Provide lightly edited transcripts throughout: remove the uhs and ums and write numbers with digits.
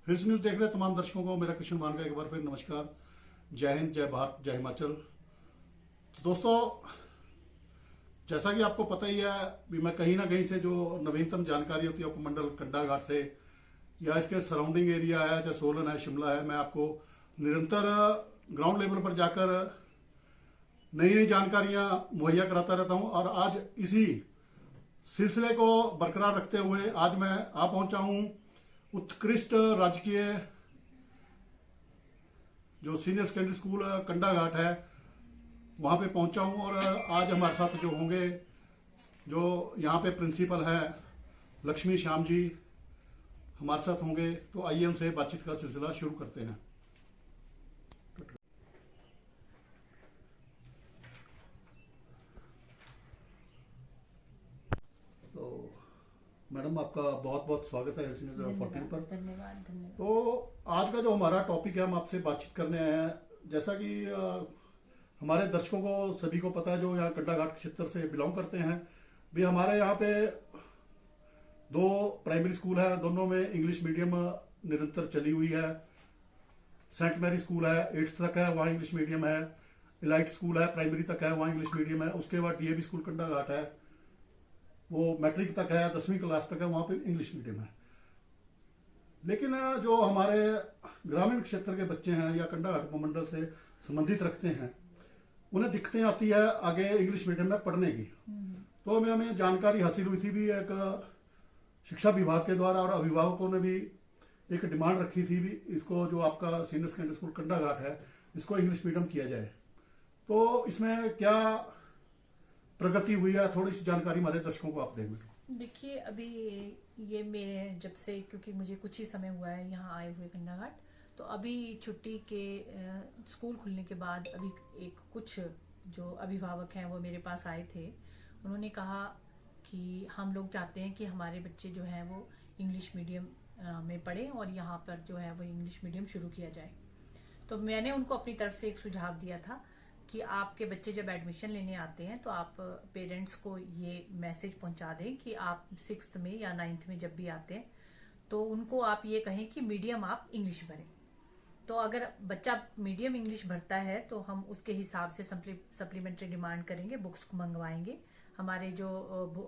Hills news देख रहे तमाम दर्शकों को मेरा कृष्ण मान का एक बार फिर नमस्कार। जय हिंद, जय भारत, जय हिमाचल। तो दोस्तों, जैसा कि आपको पता ही है भी मैं कहीं ना कहीं से जो नवीनतम जानकारी होती है उपमंडल कंडाघाट से या इसके सराउंडिंग एरिया है, चाहे सोलन है, शिमला है, मैं आपको निरंतर ग्राउंड लेवल पर जाकर नई नई जानकारियां मुहैया कराता रहता हूं। और आज इसी सिलसिले को बरकरार रखते हुए आज मैं आ पहुंचा हूं उत्कृष्ट राजकीय जो सीनियर सेकेंडरी स्कूल कंडाघाट है, वहां पे पहुंचा हूं। और आज हमारे साथ जो होंगे, जो यहाँ पे प्रिंसिपल हैं लक्ष्मी श्याम जी हमारे साथ होंगे। तो आइए उनसे बातचीत का सिलसिला शुरू करते हैं। तो मैडम, आपका बहुत बहुत स्वागत है न्यूज 14 पर। धन्यवाद धन्यवाद। तो आज का जो हमारा टॉपिक है, हम आपसे बातचीत करने आए हैं। जैसा कि हमारे दर्शकों को सभी को पता है जो यहाँ कंडाघाट क्षेत्र से बिलोंग करते हैं, भी हमारे यहाँ पे दो प्राइमरी स्कूल है, दोनों में इंग्लिश मीडियम निरंतर चली हुई है। सेंट मैरी स्कूल है, 8th तक है, वहाँ इंग्लिश मीडियम है। इलाइट स्कूल है, प्राइमरी तक है, वहाँ इंग्लिश मीडियम है। उसके बाद डीएवी स्कूल कंडाघाट है, वो मैट्रिक तक है, 10वीं क्लास तक है, वहाँ पे इंग्लिश मीडियम है। लेकिन जो हमारे ग्रामीण क्षेत्र के बच्चे हैं या कंडाघाट उपमंडल से संबंधित रखते हैं, उन्हें दिक्कतें आती है आगे इंग्लिश मीडियम में पढ़ने की। तो हमें जानकारी हासिल हुई थी भी एक शिक्षा विभाग के द्वारा, और अभिभावकों ने भी एक डिमांड रखी थी भी इसको, जो आपका सीनियर सेकेंडरी स्कूल कंडाघाट है, इसको इंग्लिश मीडियम किया जाए। तो इसमें क्या प्रगति हुई है, थोड़ी सी जानकारी हमारे दर्शकों को आप देंगे। देखिए, अभी ये मेरे जब से, क्योंकि मुझे कुछ ही समय हुआ है यहाँ आए हुए कंडाघाट, तो अभी छुट्टी के स्कूल खुलने के बाद अभी एक कुछ जो अभिभावक हैं वो मेरे पास आए थे। उन्होंने कहा कि हम लोग चाहते हैं कि हमारे बच्चे जो हैं वो इंग्लिश मीडियम में पढ़ें और यहाँ पर जो है वो इंग्लिश मीडियम शुरू किया जाए। तो मैंने उनको अपनी तरफ से एक सुझाव दिया था कि आपके बच्चे जब एडमिशन लेने आते हैं तो आप पेरेंट्स को ये मैसेज पहुंचा दें कि आप 6th में या 9th में जब भी आते हैं तो उनको आप ये कहें कि मीडियम आप इंग्लिश भरें। तो अगर बच्चा मीडियम इंग्लिश भरता है तो हम उसके हिसाब से सप्लीमेंट्री डिमांड करेंगे, बुक्स मंगवाएंगे। हमारे जो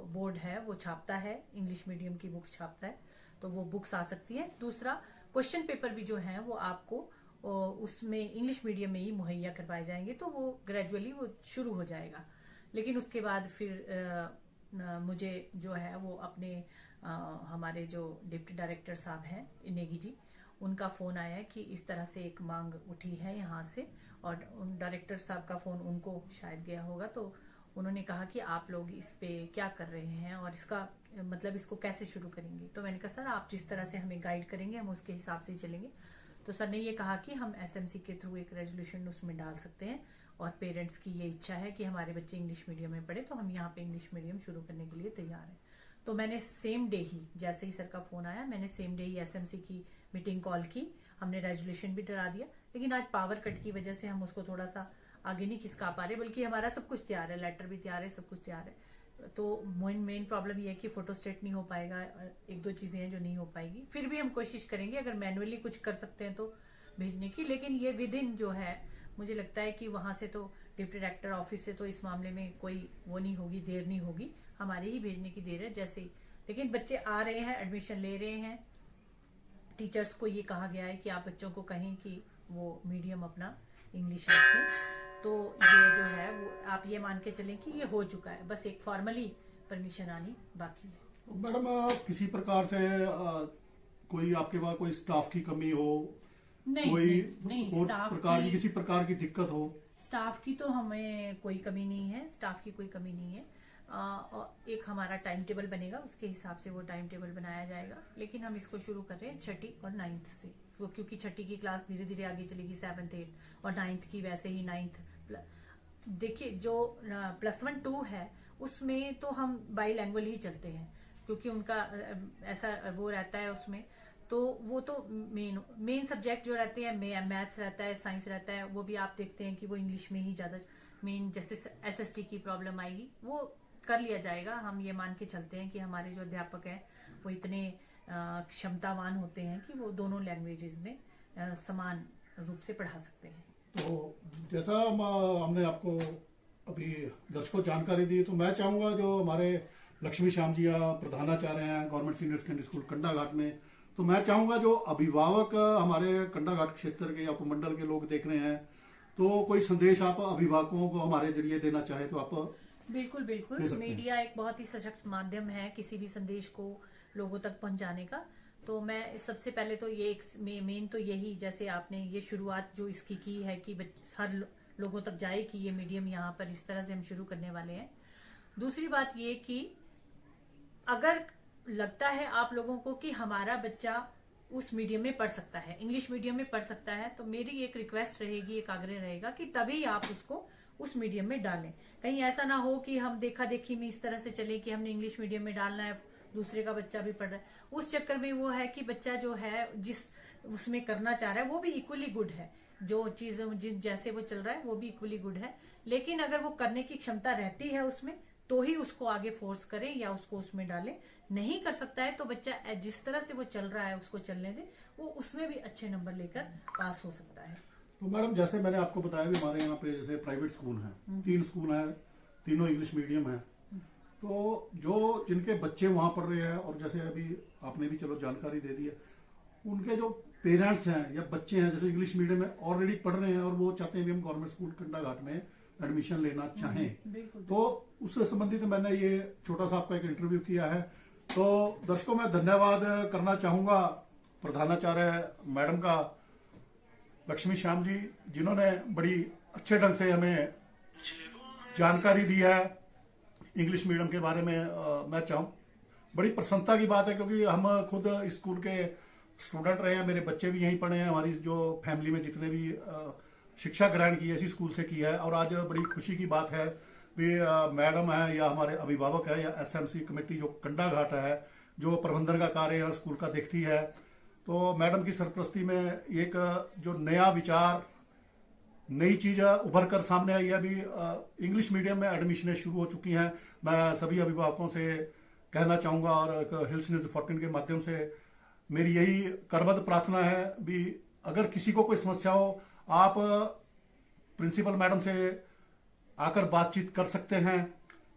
बोर्ड है वो छापता है, इंग्लिश मीडियम की बुक्स छापता है, तो वो बुक्स आ सकती है। दूसरा, क्वेश्चन पेपर भी जो है वो आपको उसमें इंग्लिश मीडियम में ही मुहैया करवाए जाएंगे, तो वो ग्रेजुअली वो शुरू हो जाएगा। लेकिन उसके बाद फिर मुझे जो है वो अपने हमारे जो डिप्टी डायरेक्टर साहब हैं नेगी जी, उनका फोन आया कि इस तरह से एक मांग उठी है यहाँ से, और उन डायरेक्टर साहब का फोन उनको शायद गया होगा। तो उन्होंने कहा कि आप लोग इस पे क्या कर रहे हैं और इसका मतलब इसको कैसे शुरू करेंगे। तो मैंने कहा सर, आप जिस तरह से हमें गाइड करेंगे हम उसके हिसाब से चलेंगे। तो सर ने ये कहा कि हम एसएमसी के थ्रू एक रेजोल्यूशन उसमें डाल सकते हैं, और पेरेंट्स की ये इच्छा है कि हमारे बच्चे इंग्लिश मीडियम में पढ़े, तो हम यहाँ पे इंग्लिश मीडियम शुरू करने के लिए तैयार हैं। तो मैंने सेम डे ही, जैसे ही सर का फोन आया, मैंने सेम डे ही एसएमसी की मीटिंग कॉल की, हमने रेजोल्यूशन भी डरा दिया। लेकिन आज पावर कट की वजह से हम उसको थोड़ा सा आगे नहीं खिसका पा रहे, बल्कि हमारा सब कुछ तैयार है, लेटर भी तैयार है, सब कुछ तैयार है। तो मेन प्रॉब्लम ये है कि फोटो स्टेट नहीं हो पाएगा, एक दो चीजें हैं जो नहीं हो पाएगी। फिर भी हम कोशिश करेंगे अगर मैनुअली कुछ कर सकते हैं तो भेजने की। लेकिन ये विद इन जो है, मुझे लगता है कि वहां से तो डिप्टी डायरेक्टर ऑफिस से तो इस मामले में कोई वो नहीं होगी, देर नहीं होगी, हमारे ही भेजने की देर है जैसे ही। लेकिन बच्चे आ रहे हैं, एडमिशन ले रहे हैं। टीचर्स को ये कहा गया है कि आप बच्चों को कहें कि वो मीडियम अपना इंग्लिश रखें। तो ये जो है वो आप ये मान के चलें कि ये हो चुका है, बस एक फॉर्मली परमिशन आनी बाकी है। मैडम, किसी प्रकार से कोई आपके पास कोई स्टाफ की कमी हो, नहीं कोई नहीं, और स्टाफ प्रकार की की किसी प्रकार की दिक्कत हो? स्टाफ की तो हमें कोई कमी नहीं है, स्टाफ की कोई कमी नहीं है। और एक हमारा टाइम टेबल बनेगा, उसके हिसाब से वो टाइम टेबल बनाया जाएगा। लेकिन हम इसको शुरू कर रहे हैं 6ठी और 9th से, वो क्योंकि 6ठी की क्लास धीरे धीरे आगे चलेगी, 7th 8th, और 9th की वैसे ही 9th। देखिए, जो +1 2 है उसमें तो हम बाईलैंग्वेज ही चलते हैं, क्योंकि उनका ऐसा वो रहता है उसमें। तो वो तो मेन सब्जेक्ट जो रहते हैं, मैथ्स रहता है, साइंस रहता है, वो भी आप देखते हैं कि वो इंग्लिश में ही ज्यादा मेन, जैसे एसएसटी की प्रॉब्लम आएगी वो कर लिया जाएगा। हम ये मान के चलते हैं कि हमारे जो अध्यापक हैं वो इतने क्षमतावान होते हैं कि वो दोनों लैंग्वेजेस में समान रूप से पढ़ा सकते हैं। तो जैसा हमने आपको अभी दर्शकों को जानकारी दी, तो मैं चाहूँगा जो हमारे लक्ष्मी श्याम जी प्रधानाचार्य हैं government senior secondary school Kandaghat में, तो मैं चाहूँगा जो अभिभावक हमारे कंडाघाट क्षेत्र के या उपमंडल के लोग देख रहे हैं, तो कोई संदेश आप अभिभावकों को हमारे जरिए देना चाहे तो आप बिल्कुल बिल्कुल। मीडिया एक बहुत ही सशक्त माध्यम है किसी भी संदेश को लोगों तक पहुंचाने का। तो मैं सबसे पहले तो ये मेन तो यही, जैसे आपने ये शुरुआत जो इसकी की है कि हर लोगों तक जाए कि ये मीडियम यहाँ पर इस तरह से हम शुरू करने वाले हैं। दूसरी बात ये कि अगर लगता है आप लोगों को कि हमारा बच्चा उस मीडियम में पढ़ सकता है, इंग्लिश मीडियम में पढ़ सकता है, तो मेरी एक रिक्वेस्ट रहेगी, एक आग्रह रहेगा कि तभी आप उसको उस मीडियम में डालें। कहीं ऐसा ना हो कि हम देखा देखी में इस तरह से चले कि हमने इंग्लिश मीडियम में डालना है, दूसरे का बच्चा भी पढ़ रहा है, उस चक्कर में वो है कि बच्चा जो है जिस उसमें करना चाह रहा है वो भी इक्वली गुड है, जो चीज जैसे वो चल रहा है वो भी इक्वली गुड है, लेकिन अगर वो करने की क्षमता रहती है उसमें तो ही उसको आगे फोर्स करें या उसको उसमें डालें। नहीं कर सकता है तो बच्चा जिस तरह से वो चल रहा है उसको चलने दे, वो उसमें भी अच्छे नंबर लेकर पास हो सकता है। तो मैडम जैसे मैंने आपको बताया भी हमारे यहाँ पे जैसे प्राइवेट स्कूल हैं, 3 स्कूल हैं, तीनों इंग्लिश मीडियम है, तो जो जिनके बच्चे वहाँ पढ़ रहे हैं और जैसे अभी आपने भी चलो जानकारी दे दी है, उनके जो पेरेंट्स हैं या बच्चे हैं जैसे इंग्लिश मीडियम में ऑलरेडी पढ़ रहे हैं और वो चाहते हैं कि हम गवर्नमेंट स्कूल कंडाघाट में एडमिशन लेना चाहें, तो उससे संबंधित मैंने ये छोटा सा आपका एक इंटरव्यू किया है। तो दर्शकों मैं धन्यवाद करना चाहूंगा प्रधानाचार्य मैडम का, लक्ष्मी श्याम जी, जिन्होंने बड़ी अच्छे ढंग से हमें जानकारी दी है इंग्लिश मीडियम के बारे में। मैं चाहूँ बड़ी प्रसन्नता की बात है क्योंकि हम खुद इस स्कूल के स्टूडेंट रहे हैं, मेरे बच्चे भी यहीं पढ़े हैं, हमारी जो फैमिली में जितने भी शिक्षा ग्रहण की है इसी स्कूल से की है। और आज बड़ी खुशी की बात है भी मैडम है या हमारे अभिभावक है या एसएमसी कमेटी जो कंडाघाट है जो प्रबंधन का कार्य स्कूल का देखती है, तो मैडम की सरपरस्ती में एक जो नया विचार नई चीज उभर कर सामने आई है। अभी इंग्लिश मीडियम में एडमिशनें शुरू हो चुकी हैं। मैं सभी अभिभावकों से कहना चाहूंगा और एक हिल्स न्यूज 14 के माध्यम से मेरी यही करबद्ध प्रार्थना है भी अगर किसी को कोई समस्या हो आप प्रिंसिपल मैडम से आकर बातचीत कर सकते हैं।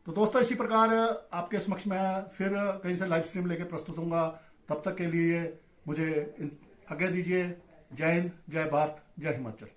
तो दोस्तों इसी प्रकार आपके समक्ष मैं फिर कहीं से लाइव स्ट्रीम लेके प्रस्तुत होऊंगा, तब तक के लिए मुझे आज्ञा दीजिए। जय हिंद, जय भारत, जय हिमाचल।